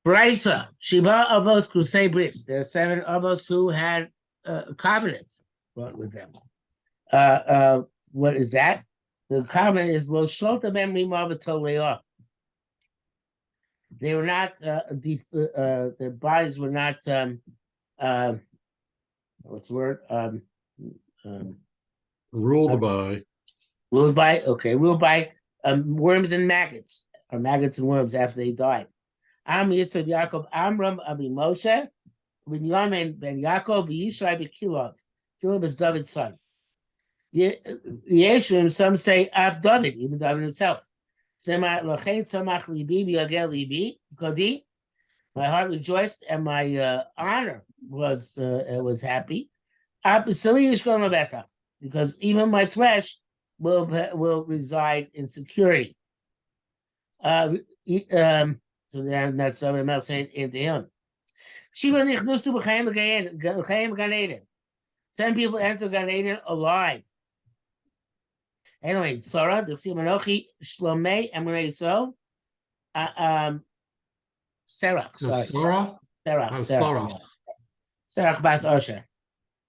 Brisa, Shiva Avos Crusade Bris. There are 7 Avos who had a covenant brought with them. What is that? The covenant is Lo Sholta Ben Rima V'Tol Leah. They were not, their bodies were not, what's the word? Ruled by. Ruled by worms and maggots, or maggots and worms after they died. Am Yitzhak Yaakov Amram Abi Moshe, Binyamin Ben Yaakov, Yishai B'Kilov. Kilov is David's son. Yeshua, some say Av David, even David himself. My heart rejoiced and my honor was happy. Because even my flesh will reside in security. So that's what I'm saying into him. Some people enter Gan Eden alive. Anyway, Sarah, the Simanochi, Shlomei, and when so, Serach, sorry. Serach Bas Osher.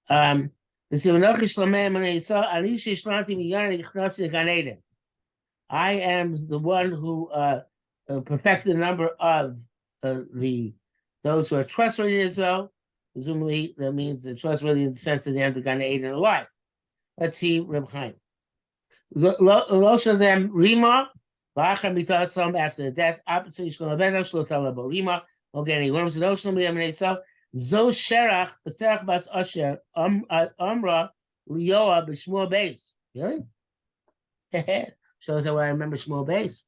The Simanochi, Shlomei, and when so, Alishi Shlanti Miyani Ichnasi Gan Eden. I am the one who perfected the number of those who are trustworthy in Israel. Presumably, that means they're trustworthy in the sense that they enter Gan Eden alive. Let's see, Rabbi Chaim. Losh of them Rima, after the death, opposite Rima, or getting worms and ocean so Zo Sherach, the Serach Bas Asher, Amra, Lioa, B'Shmuel Beis. Really? Shows that I remember Shmuel Beis.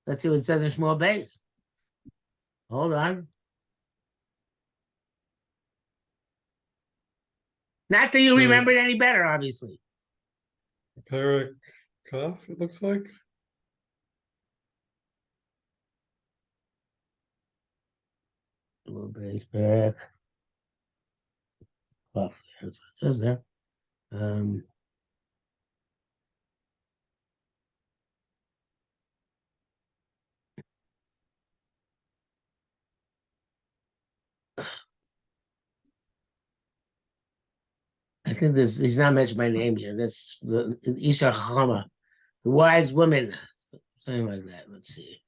Let's see what it says in Shmuel Beis. Hold on. Not that you remember it any better, obviously. Perek Kaf, it looks like. Shmuel Beis, Perek Kaf. That's what it says there. I think he's not mentioned by name here. That's the Isha Chachama, the wise woman, something like that. Let's see.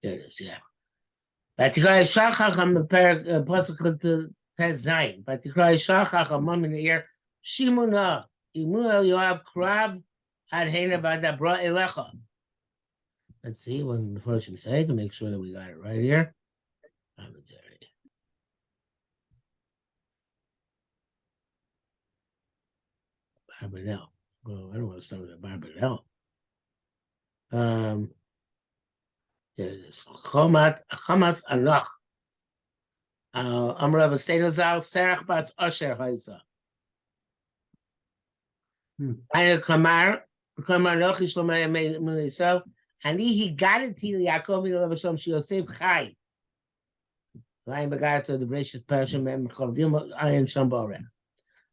There it is, yeah. Batikrai Shachacham, the perek pasuk to Tezayin. Batikrai Shachacham, mom in the ear. Shimuna, Imuel Yoav Krav, Adhena Badabra Elecha. Let's see what the first should say to make sure that we got it right here. Barbadel. Well, I don't want to start with a Barbadel. There it is. Chamas Alach. Amrav Seinozal, Serach Bas Asher Haisa. Aina Kamar Nochi Shlomei Melisel. And he got it to Yaakov Yosef Shiosef Chai. Ryan Begato, the British Persian men, Ayan Shambore.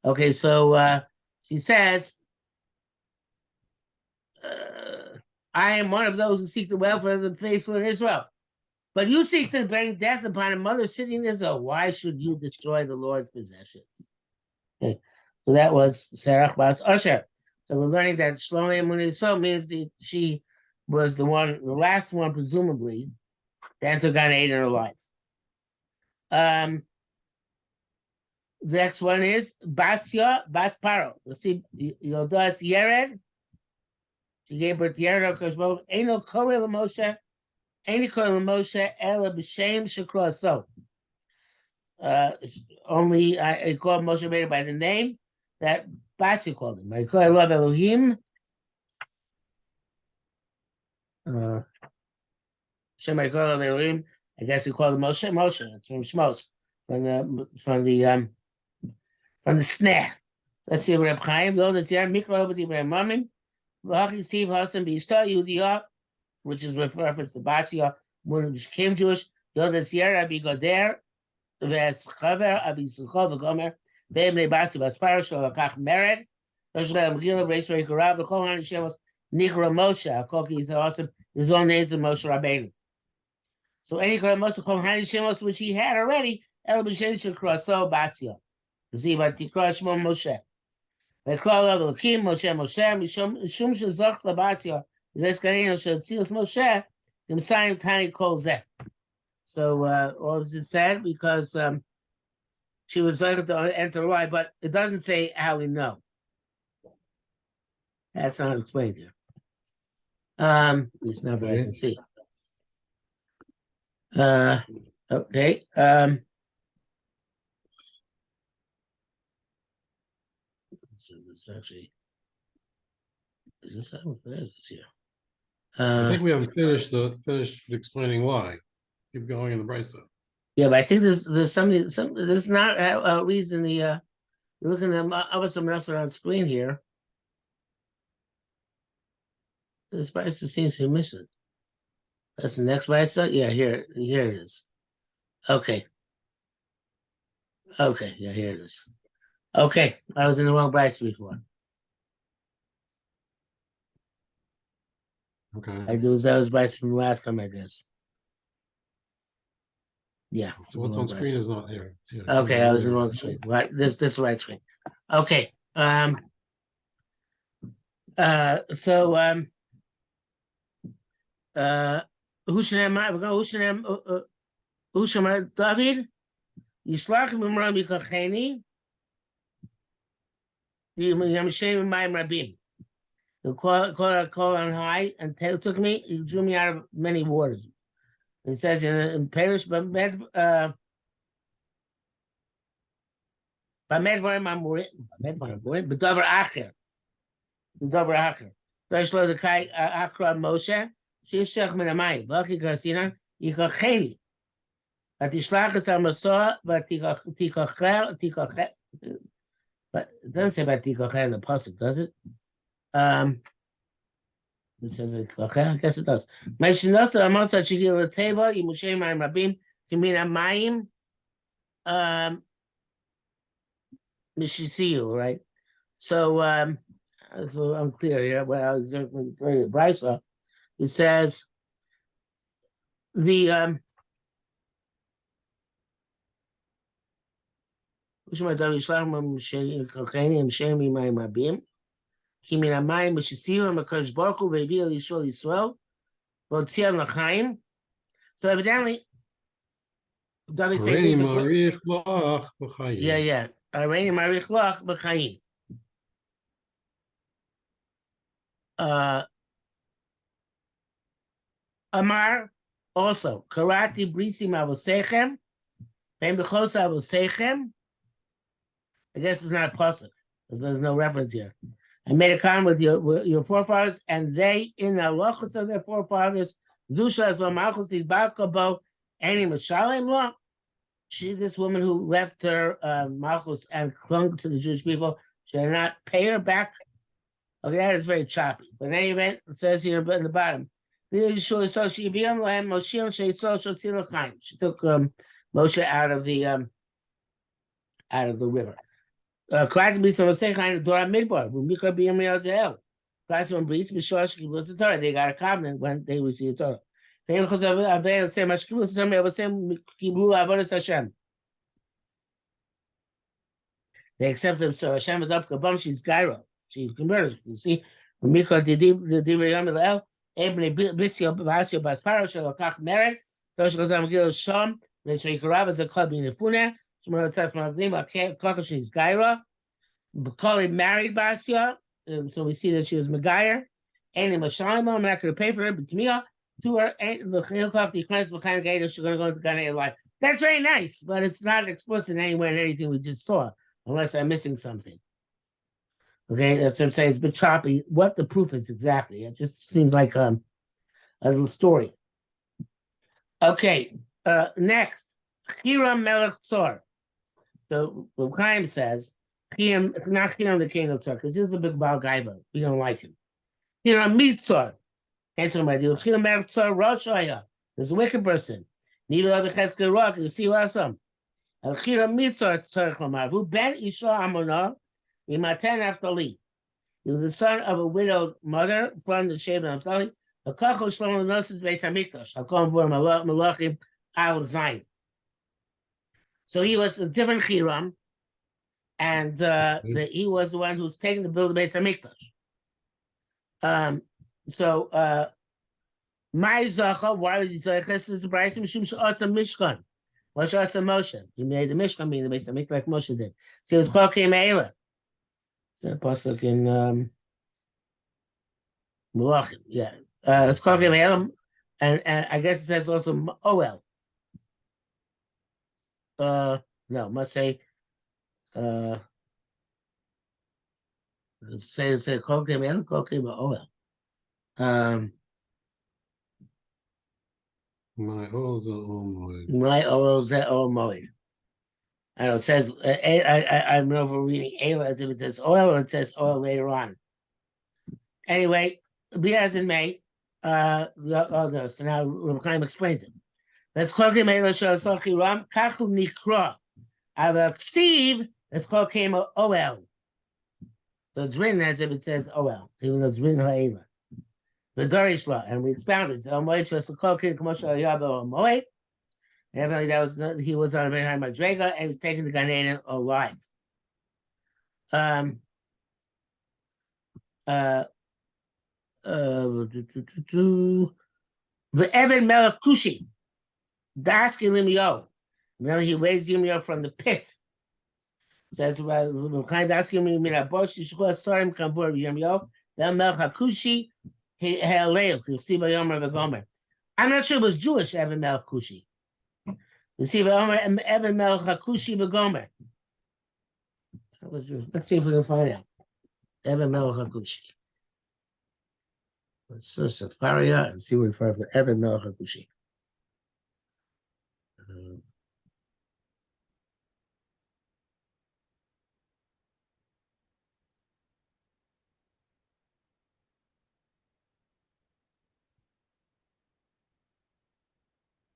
Okay, so she says, I am one of those who seek the welfare of the faithful in Israel. But you seek to bring death upon a mother sitting in Israel. Why should you destroy the Lord's possessions? Okay. So that was Serach Bas Asher. So we're learning that Shlomo Muniso means that she was the last one, presumably, to enter Gan Eden alive. The next one is Basya Bas Paro. Let's see, Yodas Yered. She gave birth to Yered. Eino Korel Moshe. Eino Korel Moshe. Ela B'Shem Shekra. So, only I called Moshe Rabbeinu by the name that Basya called him. I call love Elohim. Shem I call him Elohim. I guess he called him Moshe. Moshe. It's from Shmos. From the snare. Let's see, Rabbi Chaim, though this year, Mikra Obadi Mamim, Vachi Steve Hassan Bishta Yudia, which is reference to Basia, when he became Jewish, though this year, Rabbi Goder, Ves Chaver, Abi Suchov, Gomer, Bem Basi Baspar, Shalakach Mered, Rashlam Gila, Race Ray Karab, the Kohan Shemos, Nikra Moshe, Koki is also his own name is Moshe Rabbeinu. So any Moshe called Hani Shemos, which he had already, El B'Shem Shekroso Basio. You see about Tikra Shmo Moshe. They call it Elokim Moshe Mishum Shezach Labasio. This Ganino Shetzilas Moshe. The Messiah Tani calls that. So all this is said because she was able to enter life, but it doesn't say how we know. That's not explained here. It's not what I can see. Okay. So this actually is this how it is this here? I think we haven't finished explaining why. Keep going in the Brisa. Yeah, but I think there's something. There's not a reason. You're looking at someone else on screen here. This Brisa seems to be missing. That's the next Brisa. Yeah, here it is. Okay. Yeah, here it is. Okay, I was in the wrong Brisa before. Okay. That was Brisa from the last time, I guess. Yeah. So what's on screen is not here. Yeah, okay, I was in the wrong screen. Right, this right screen. Okay. Hushem David Yishlach Mimra Mikacheni Yamshem Mayim Rabim. The call on high and took me. He drew me out of many waters. It says in Paris, but Medvarim Amurim, but Dover Acher. First, the Kai Akra Moshe, Shishach Minamayim, Baki Kasina, Yikacheni. But Ishlachas Amasoa, but Tikacher, but it doesn't say about Tikacher in the Pasuk, does it? It says I guess it does. My Shinosa Amosa Chigil Teva, Yimushem Mayim Rabim, Kimina Mayim, Mishisiu, right? So I'm clear here. Well, exactly for Brisa, it says the Ushma Davi Shlachma Misheni Mishemi Mayim Rabim. Kimin Amayim Mishisiu Makadosh Baruch Hu Ve'Vi Yishol Yisrael V'Otziam L'Chaim. So evidently, David said, "Areni Marich Lach B'Chayim." Yeah. Areni Marich Lach B'Chayim. Amar also Karati Brisim Avosechem Ben B'Chos Avosechem. I guess it's not a pasuk. There's no reference here. I made a comment with your forefathers, and they, in the halachos of their forefathers, Zushas v'malchus tidbakabo any Mishalim law. This woman who left her malchus and clung to the Jewish people, should I not pay her back? Okay, that is very choppy. But in any event, it says here in the bottom, she took Moshe out of the river. Cried to be some say kind of Dora Midbar, who Mikra be Amiel. Christ when Breeze Mishosh was the Torah. They got a covenant when they received the Torah. They because of Avail say Mashkul some ever same Kiblu Avodas Hashem. They accepted so Hashem is up Kabam, she's Gyro. She's converted. You see, when Mikra the Yamil, Ebony Bisio Basio Basparo shall Kach Merit, Tosh Gazam Gil Sham, then Shekarav as a club in the Funa. She's Gyra. Bakali married Basia, so we see that she was Megayer. And in Mashalima, I'm not going to pay for her, but to me, to her, the Chilkov, the Christ, what kind of Gator, she's going to go to Ghana life. That's very nice, but it's not explicit anywhere in anything we just saw, unless I'm missing something. Okay, that's what I'm saying. It's a bit choppy. What the proof is exactly. It just seems like a little story. Okay, next. Hiram Melech Tzor. So Rabbi Chaim says, not Hiram the king of Tzor, because he's a big Baal Gaiva. We don't like him. Hiram Mitzor. Answer my deal. Hiram Melech Tzor Rosh Haya. There's a wicked person. Nivela B'Cheskel Rock. You see what's up. Hiram Mitzor Tzor Chlamar. Who ben Isha Amona Imaten Naftali. He was the son of a widowed mother from the Sheba Naphtali. The Kachol Shlomo Nosses Beis Hamikdash. Hakom Vor Malachim Al Zayin. So he was a different Hiram, and he was the one who's taking the build the Beis Hamikdash. My Zacha, why was he Zacha? This is Bryson Mishum Sha'atza Mishkan. Moshe Asa Moshe. He made the Mishkan being the Beis Hamikdash like Moshe did. So it was called Kemeila. It's a pasuk in Malachim. Yeah, it's called Kemeila, and I guess it says also Oel. No, must say. Say called Kemeila, called Oel. My oils are all moed. My oils are all moed. I know it says, I don't know if we're reading Ayla as if it says oil or it says oil later on. Anyway, be as it may, so now Rabbi Chaim explains it. Let's call him Ayla Shalasachi Ram, Kachu Nikra. I've Steve, let's call him oil. So it's written as if it says oil, even though it's written Ayla. The Dorish law, and we expounded. Evidently, that was he was on a very high madrega, and he was taking the Gan Eden alive. The Evan Melech Kushi, Daski Limio. Remember, he raised Yirmiyahu from the pit. Says about Daski Limio, Bosh, Yishua Sarim Kavur Yirmiyahu, the Melech Kushi. I'm not sure it was Jewish, Evan Melech Kushi. You see, Evan Melech Kushi Begomer. Let's see if we can find out. Evan Melech Kushi. Let's search Sefaria and see what we find for Evan Melech Kushi.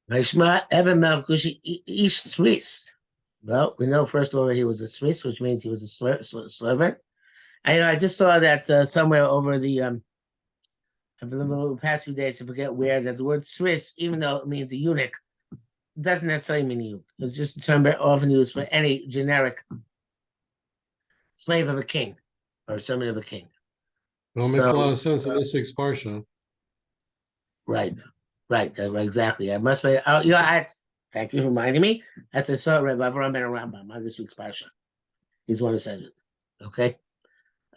Evan Melech Kushi, Ish Swiss. Well, we know first of all that he was a Swiss, which means he was a servant. I just saw that somewhere over the past few days, I forget where, that the word Swiss, even though it means a eunuch, doesn't necessarily mean eunuch. It's just a term often used for any generic slave of a king or servant of a king. Well, it makes a lot of sense in this week's parsha. Right, exactly. I must be. Thank you for reminding me. That's I saw Rabbi Avraham ben Rambam on this week's parsha. He's the one who says it. Okay.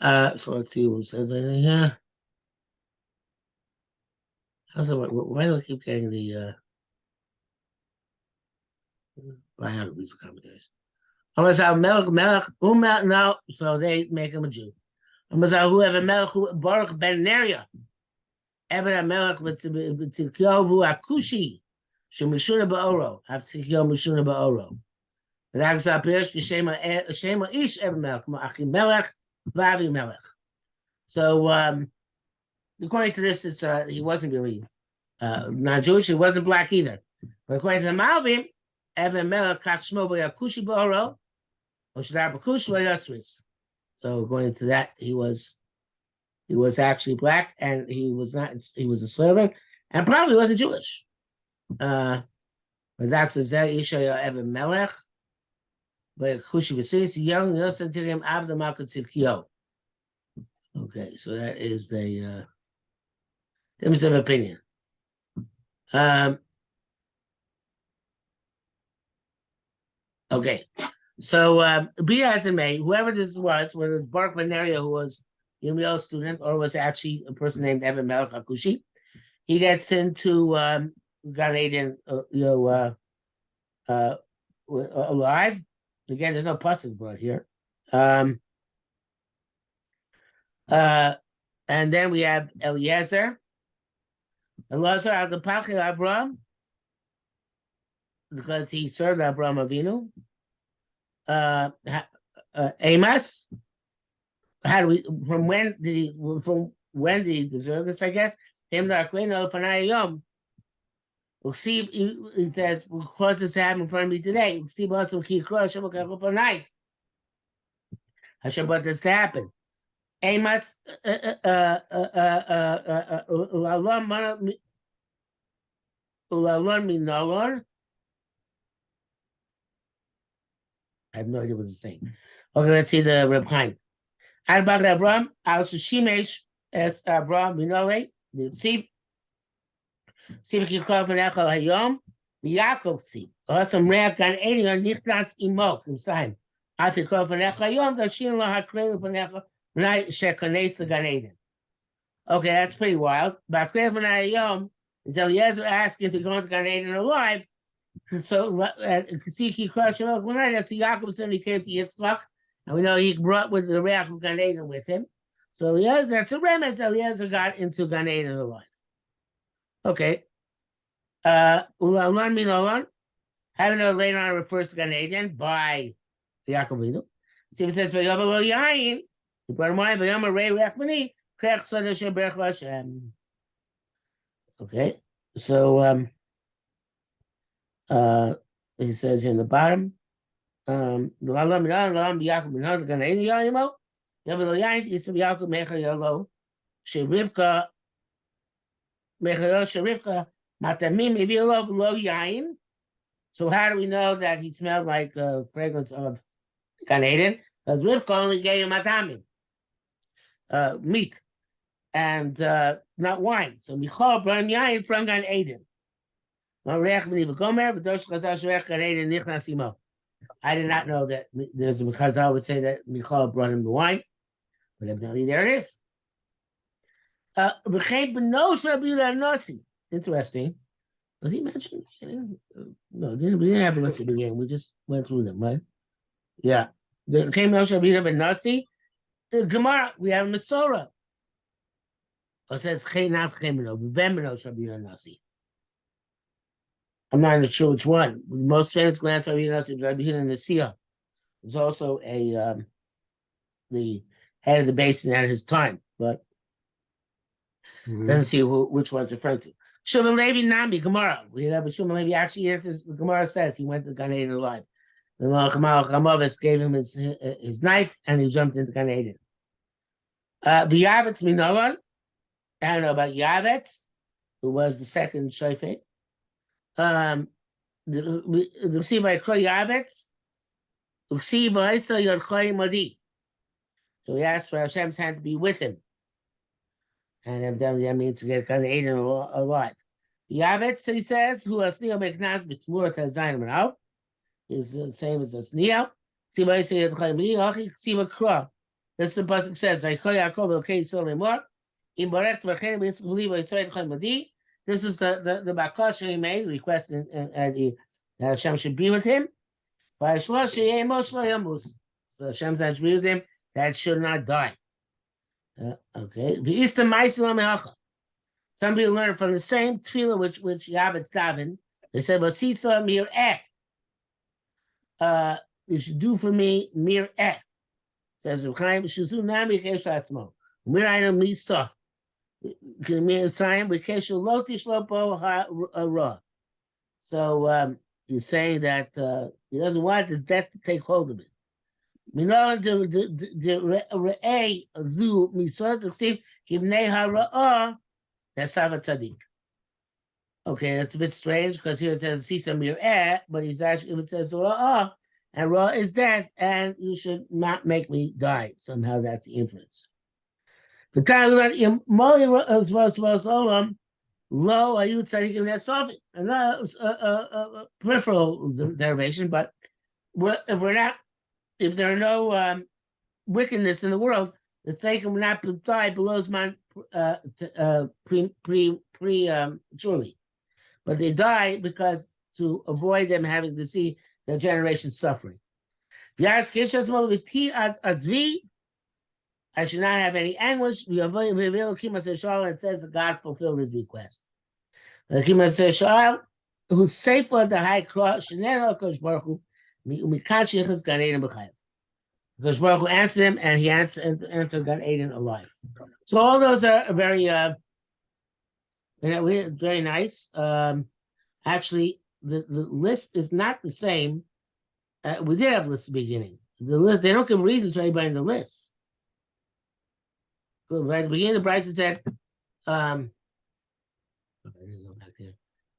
So let's see who says anything here. Why do I keep getting the biographies of commentaries? Now, so they make him a Jew. Whoever Melech Baruch ben Neria, Evan Melech B'Tzidkiyahu Akushi, Shemishuna Ba'oro, Avtzidkiyahu Mishuna Ba'oro. That's up here. Shema Ish Evan Melech, Ma'achi Melech, Vavi Melech. So, according to this, it's he wasn't really not Jewish. He wasn't black either. But according to the Malvim, Evan Melech Kachshmo B'Yakushi Ba'oro, Oshadar B'Kush B'Yasris. So according to that, he was actually black, and he was not. He was a servant, and probably wasn't Jewish. But that's a Zer Ishaya Evan Melech. But Kushi B'Yasris, young Yosef Tirim Avda Malkut Tzidkiyahu. Okay, so that is the difference of opinion. Okay, so be as it may, whoever this was, whether it's Baruch ben Neria, who was Yirmiyahu's student, or was actually a person named Evan Melech Hakushi, he gets into Gan Eden, alive. Again, there's no pasuk brought here. And then we have Eliezer. Eliezer al the Pachil Avram, because he served Avram Avinu. Amos. From when did he deserve this? I guess. He says, because this happened in front of me today. Hashem brought this to happen. Amos Ulalon Minolon. I have no idea what it's saying. Okay, let's see the Rabbi Chaim. Arbag Avram al Shimesh es Avram Minole. See Kikov and Echo Hayom. Yaakov see. Awesome Reak and Elion Nichnas Imok inside. I think Kikov and Echo Hayom. The Shin Lo HaKrelu from Echo. Night Shekones the Gan Eden. Okay, that's pretty wild. But Krev and Hayom is Eliezer asking to go into Gan Eden alive. So see he crushed him. That's Yaakov's son. He came to Yitzchak, and we know he brought with the Reach of Gan Eden with him. So Eliezer, that's a remes. Eliezer got into Gan Eden alive. Okay. Ulalon Minolon. Having know later on refers to Gan Eden by Yaakov. See if it says Vayavalo Yain. He brought him wine. Vayama Rei Rechmani. Krech Sadashem Berch Hashem. Okay. So he says in the bottom, so how do we know that he smelled like a fragrance of Gan Eden? Because Rivka only gave him matamim, meat, and not wine. So Michal brought him yain from Gan Eden. I did not know that there's a Chazal would say that Michal brought him the wine, but evidently there it is. Interesting. Was he mentioned? No, we didn't have a list at the beginning. We just went through them, right? Yeah. The Gemara, we have Masorah. It says I'm not sure which one. The most famous glance of Rabbi Chaim was also the head of the basin at his time, but doesn't see which one's referring to. Shimon Levi Nami Gemara. We have a Shimon Levi actually. The Gemara says he went to Gan Eden alive. The Chamavis gave him his knife and he jumped into Gan Eden. Yavetz Minolan. I don't know about Yavetz, who was the second shofet. The see by Kol Yavetz, see by Isa Yorchai Madi. So he asked for Hashem's hand to be with him, and evidently that means to get Gan Eden alive. Yavetz, he says, who Asniyah Meknas B'Tmurah Tazayin Manav, is the same as Asniyah. See by Isa Yorchai Madi. Hachi see by Kra. That's the pasuk says. Vaychol Yaakov Elkei Yisrael Lemor. In Barech Tvachem Yisrael B'Li Vayisrael Yorchai Madi. This is the bakash he made, requesting that Hashem should be with him. So Hashem's going to be with him, that should not die. Okay. Some people learn from the same tefillah which Yavetz daven. They said, "Vasisa mir you should do for me mir Says Rabbi Chaim, "Shuzu nami kesh atzmo. Mir ayno misa." So he's saying that he doesn't want his death to take hold of it. Okay, that's a bit strange because here it says Sisa Mir, but he's actually it says Ra'ah, and Ra'ah is death, and you should not make me die. Somehow that's the inference. The time that low ayut tzadikim nesafik, and that's a peripheral derivation. But if there are no wickedness in the world, the tzadikim will not die below zman prematurely, but they die because to avoid them having to see their generation suffering. I should not have any anguish. It says that God fulfilled his request. Who's safe for the high cross, because Baruch Hu answered him, and he answered Gan Eden alive. So all those are very, very nice. Actually, the list is not the same. We did have lists at the beginning. The list, they don't give reasons for anybody in the list. Right at the beginning of the Brisa said, okay, go back there.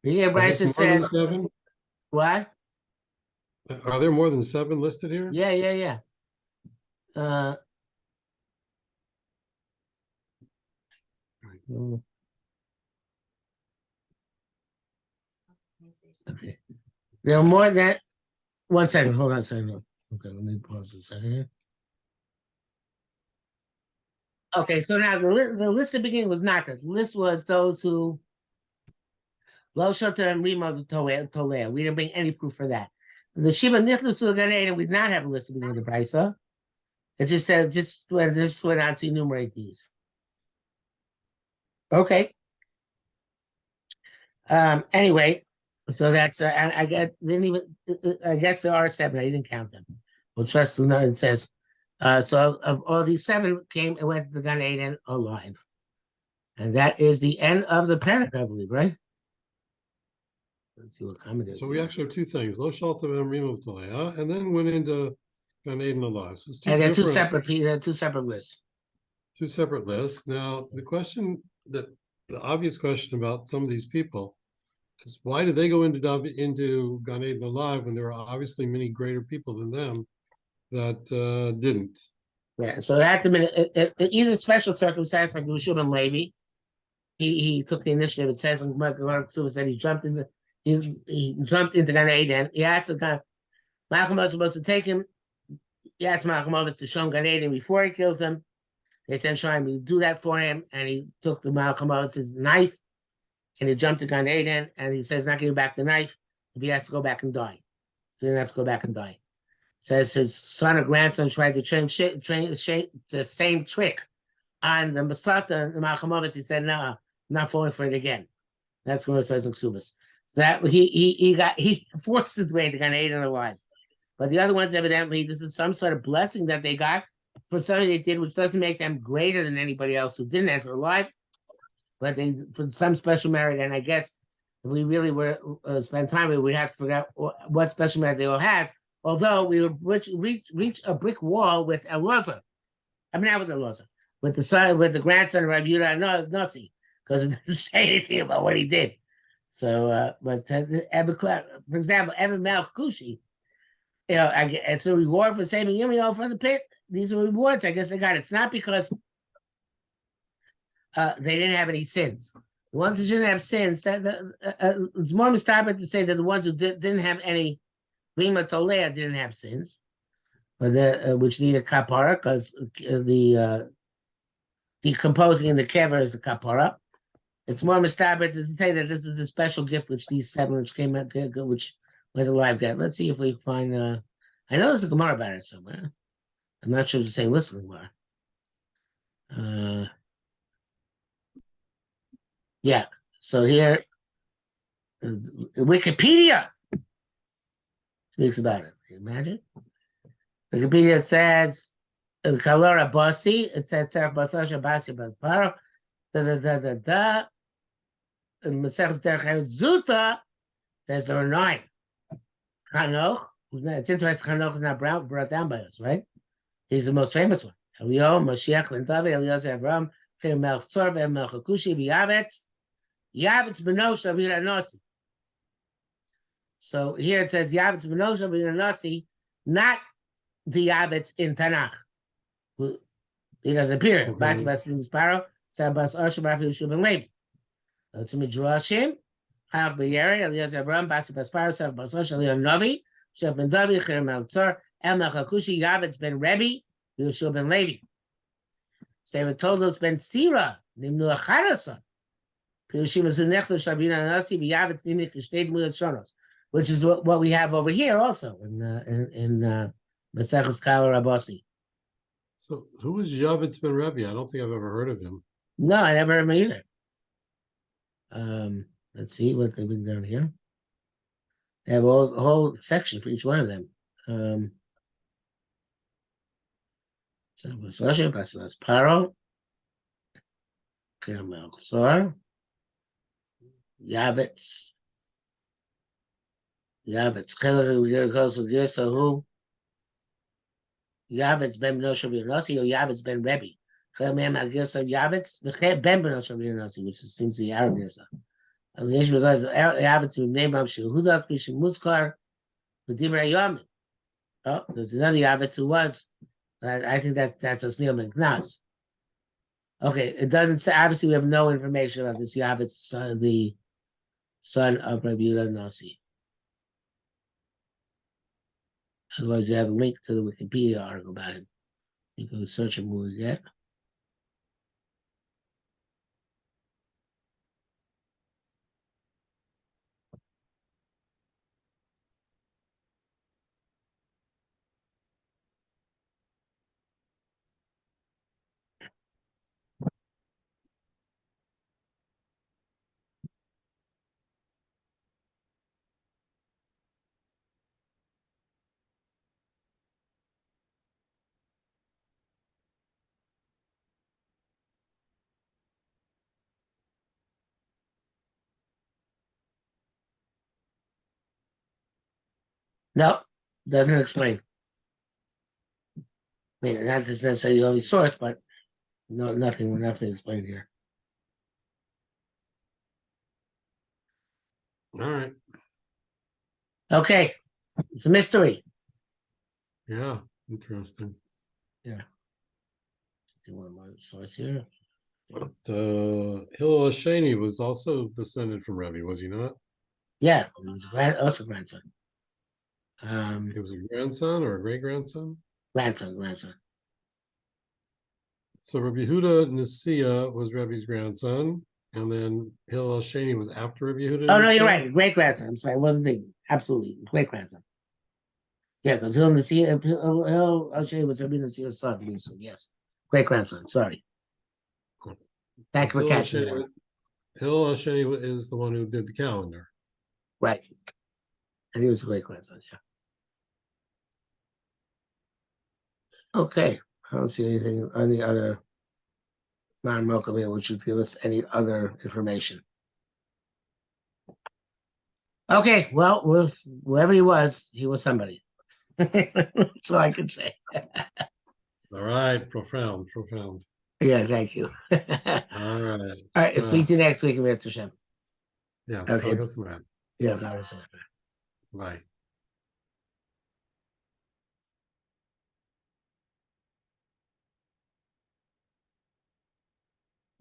Beginning of Is Brisa this more than says, 7? what? Are there more than 7 listed here? Yeah. Okay. There are more than 1 second. Hold on a second. Okay, let me pause a second here. Okay, so now the list at the beginning was not this. The list was those who Lo Shelter and Rima Tolea. We didn't bring any proof for that. The Shiva Nichlusu Gan Eden, we did not have a list at the beginning of the Brisa. It just said just went on to enumerate these. Okay. Anyway, so that's I guess there are 7. I didn't count them. We'll trust the it says. So of all these 7 came and went to the Gan Eden alive. And that is the end of the perek, I believe, right? Let's see what comment. So we actually have 2 things: Lo Shalta and Rima Talea, and then went into Gan Eden alive. So it's and they're 2 separate lists. 2 separate lists. Now, the obvious question about some of these people is, why did they go into Gan Eden alive when there are obviously many greater people than them that didn't? Yeah, so at the minute, either special circumstance like Yeshua and Levi, he took the initiative. It says in Gmרות that he jumped into Gan Eden. He asked the guy, Malcolm was supposed to take him. He asked Malcolm to show him Gan Eden before he kills him. They sent Shrine to do that for him, and he took the Malcolm his knife, and he jumped to Gan Eden, and he says not giving back the knife if he has to go back and die. He didn't have to go back and die. Says his son or grandson tried to train the same trick on the Masata and the Malcolm. He said, no, I'm not falling for it again. That's what it says in Ksubas. So that he forced his way to Gan Eden alive. But the other ones, evidently, this is some sort of blessing that they got for something they did, which doesn't make them greater than anybody else who didn't enter alive. But they, for some special merit, and I guess if we really were spend time with it, we have to figure out what special merit they all had. Although we would reach a brick wall with Elazar. I mean, not with Elazar, with the grandson of Rabbi Yehuda Nasi, because it doesn't say anything about what he did. So, for example, Evan Melch Kushi, it's a reward for saving Yirmiyahu from the pit. These are rewards. I guess they got it. It's not because they didn't have any sins. The ones who didn't have sins, it's more mistaken to say that the ones who didn't have any Rima Tolea didn't have sins, but which need a kapara, because the decomposing in the kever is a kapara. It's more mistaken to say that this is a special gift which these 7 which came out, which went alive get. Let's see if we find. I know there's a Gemara about it somewhere. I'm not sure if it's the same list anymore. Yeah. So here, Wikipedia speaks about it. Can you imagine? Wikipedia says Kalla Rabbasi. It says Serach Basasha Basi Basparo. Meseches Zuta says there are 9. Chanoch. It's interesting. Chanoch is not brought down by us, right? He's the most famous one. Eliyahu, Mashiach ben David, Eliezer Avram, Melch Tzor, Melch Akushi, Yavetz Benosha Nasi. So here it says Yavetz Benosha Nasi, not the Yavetz in Tanakh. He doesn't appear. Bas Paro, Sabas Arsha Rafi Yeshua ben Levi. It's a Midrashim. Chayach B'Yeri, Eliezer Avram, Bas Paro, Sabas Arsha Eliyahu Navi, Shef ben David, Melch Tzor, Melch Akushi, Yavetz ben Rebbe, Yeshua ben Levi. Say we told us ben Sira, Nimnu Acharasa. Which is what we have over here also in Meseches Kalla Rabbasi. So who is Yavetz ben Rebbe? I don't think I've ever heard of him. No, I never heard of him either. Let's see what they've been down here. They have a whole section for each one of them. So Paro, Melch Tzor, Yavetz. So who? Yavetz ben Nosha ben Nasi or Yavetz ben Rebbe? Yavitz, Ben Benosh Rabbi Nasi, which seems to be Arab Nirsa. And the issue because Yavitz would name Rav Shehuda, Krishim Muskar, with Divrei Yomi. Oh, there's another Yavitz who was. I think that's a Snil Ben Knaz. Okay, it doesn't say. Obviously, we have no information about this Yavitz, the son of Rabbi Yehuda Nasi. Otherwise, you have a link to the Wikipedia article about him. You can search him who we get. No, doesn't explain. I mean, not necessarily the only source, but no, nothing explained here. All right. Okay, it's a mystery. Yeah, interesting. Yeah. Do you want my source here? But Hillel Hasheni was also descended from Rebbe, was he not? Yeah, he was also grandson. He was a grandson or a great grandson? Grandson. So Rabbi Yehuda Nasiya was Rebbe's grandson, and then Hillel Hasheni was after Rabbi Yehuda. Oh no, you're right. Great grandson. I'm sorry, I wasn't thinking. Absolutely, great grandson. Yeah, because Hillel Hasheni was Rabbi Nasiya's son. So yes, great grandson. Sorry. Thank you for catching that. Hillel Hasheni is the one who did the calendar. Right. And he was a great grandson, yeah. Okay. I don't see anything, any other non-local here which would give us any other information. Okay, well, whoever he was somebody. That's all I can say. All right, profound. Yeah, thank you. All right. All right, speak to you next week, Hashem. Yes, okay. Yeah, Yeah, bye.